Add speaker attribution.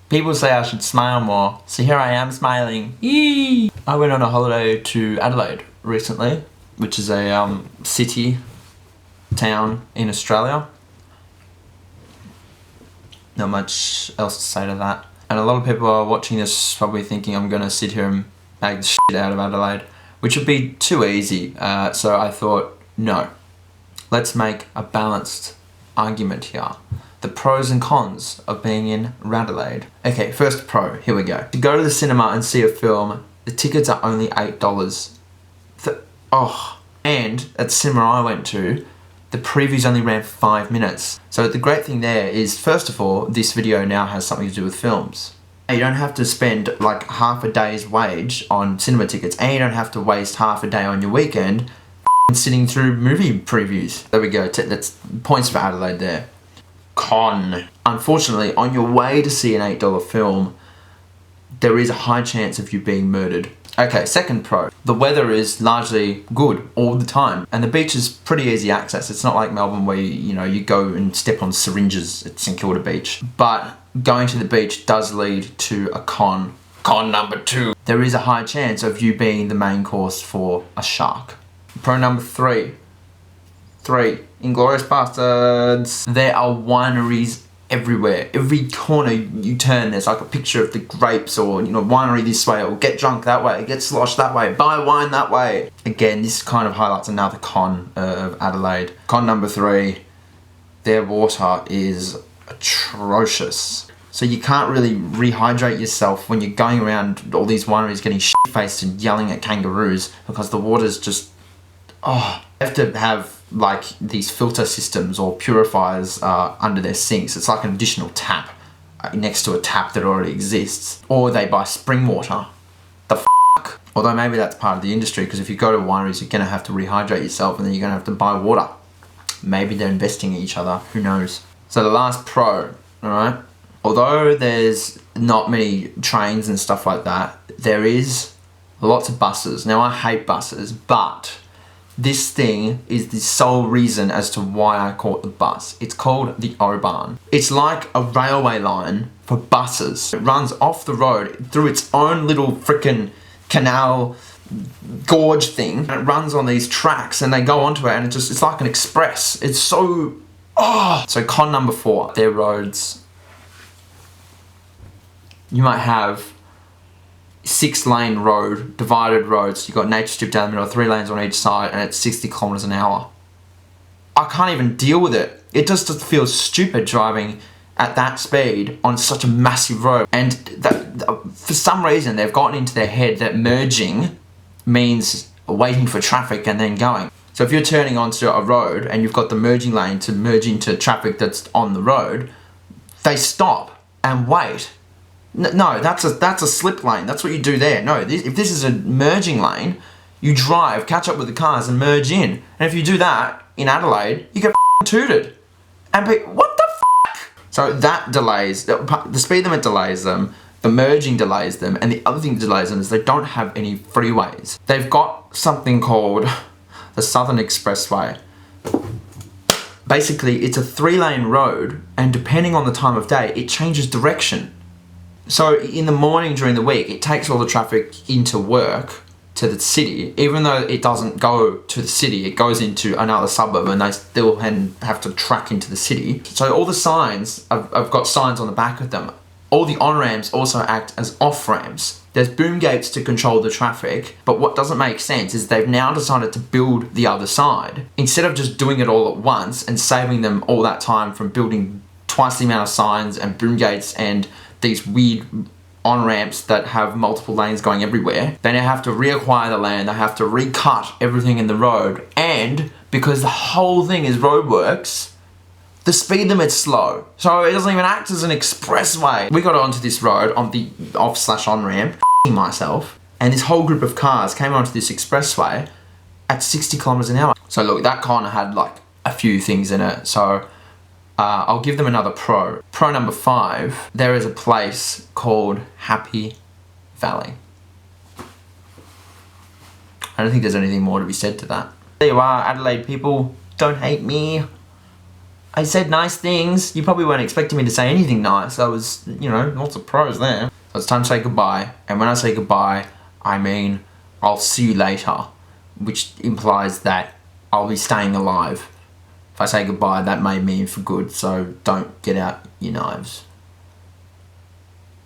Speaker 1: People say I should smile more, so here I am smiling. Yee! I went on a holiday to Adelaide recently, which is a city, town in Australia. Not much else to say to that. And a lot of people are watching this probably thinking I'm gonna sit here and bag the shit out of Adelaide, which would be too easy. So I thought, no, let's make a balanced argument here. The pros and cons of being in Radelaide. Okay, first pro, here we go. To go to the cinema and see a film, the tickets are only $8. And at the cinema I went to, the previews only ran 5 minutes. So the great thing there is, first of all, this video now has something to do with films. You don't have to spend like half a day's wage on cinema tickets, and you don't have to waste half a day on your weekend sitting through movie previews. There we go, that's points for Adelaide there. Con. Unfortunately, on your way to see an $8 film, there is a high chance of you being murdered. Okay, second pro. The weather is largely good all the time, and the beach is pretty easy access. It's not like Melbourne where you go and step on syringes at St Kilda Beach. But going to the beach does lead to a con. Con number 2. There is a high chance of you being the main course for a shark. Pro number 3. Inglourious Bastards. There are wineries everywhere. Every corner you turn, there's like a picture of the grapes, or winery this way, or get drunk that way, get sloshed that way, buy wine that way. Again, this kind of highlights another con of Adelaide. Con number 3, their water is atrocious. So you can't really rehydrate yourself when you're going around all these wineries getting shit-faced and yelling at kangaroos, because the water's just, you have to have like these filter systems or purifiers under their sinks. It's like an additional tap next to a tap that already exists. Or they buy spring water. The fuck? Although maybe that's part of the industry, because if you go to wineries, you're gonna have to rehydrate yourself, and then you're gonna have to buy water. Maybe they're investing in each other, who knows? So the last pro, alright? Although there's not many trains and stuff like that, there is lots of buses. Now I hate buses, but this thing is the sole reason as to why I caught the bus. It's called the O-Bahn. It's like a railway line for buses. It runs off the road through its own little frickin' canal gorge thing, and it runs on these tracks, and they go onto it, and it's like an express. It's so, So con number 4, their roads. You might have 6-lane road, divided roads. You've got nature strip down the middle, 3 lanes on each side, and it's 60 kilometers an hour. I can't even deal with it. It just feels stupid driving at that speed on such a massive road. And for some reason, they've gotten into their head that merging means waiting for traffic and then going. So if you're turning onto a road and you've got the merging lane to merge into traffic that's on the road, they stop and wait. No, that's a slip lane. That's what you do there. No, if this is a merging lane, you drive, catch up with the cars and merge in. And if you do that in Adelaide, you get tooted. And what the f***? So that delays, the speed limit delays them, the merging delays them, and the other thing that delays them is they don't have any freeways. They've got something called the Southern Expressway. Basically, it's a 3-lane road, and depending on the time of day, it changes direction. So in the morning during the week, it takes all the traffic into work to the city. Even though it doesn't go to the city, it goes into another suburb, and they still have to track into the city. So all the signs, I've got signs on the back of them. All the on-ramps also act as off-ramps. There's boom gates to control the traffic, but what doesn't make sense is they've now decided to build the other side. Instead of just doing it all at once and saving them all that time from building twice the amount of signs and boom gates and these weird on-ramps that have multiple lanes going everywhere, they now have to reacquire the land, they have to recut everything in the road, and because the whole thing is roadworks, the speed limit's slow. So it doesn't even act as an expressway. We got onto this road on the off/on-ramp, myself, and this whole group of cars came onto this expressway at 60 kilometers an hour. So look, that kind of had like a few things in it. So I'll give them another pro. Pro number 5, there is a place called Happy Valley. I don't think there's anything more to be said to that. There you are, Adelaide people. Don't hate me. I said nice things. You probably weren't expecting me to say anything nice. I was, not surprised there. So it's time to say goodbye. And when I say goodbye, I mean I'll see you later, which implies that I'll be staying alive. If I say goodbye, that may mean for good, so don't get out your knives.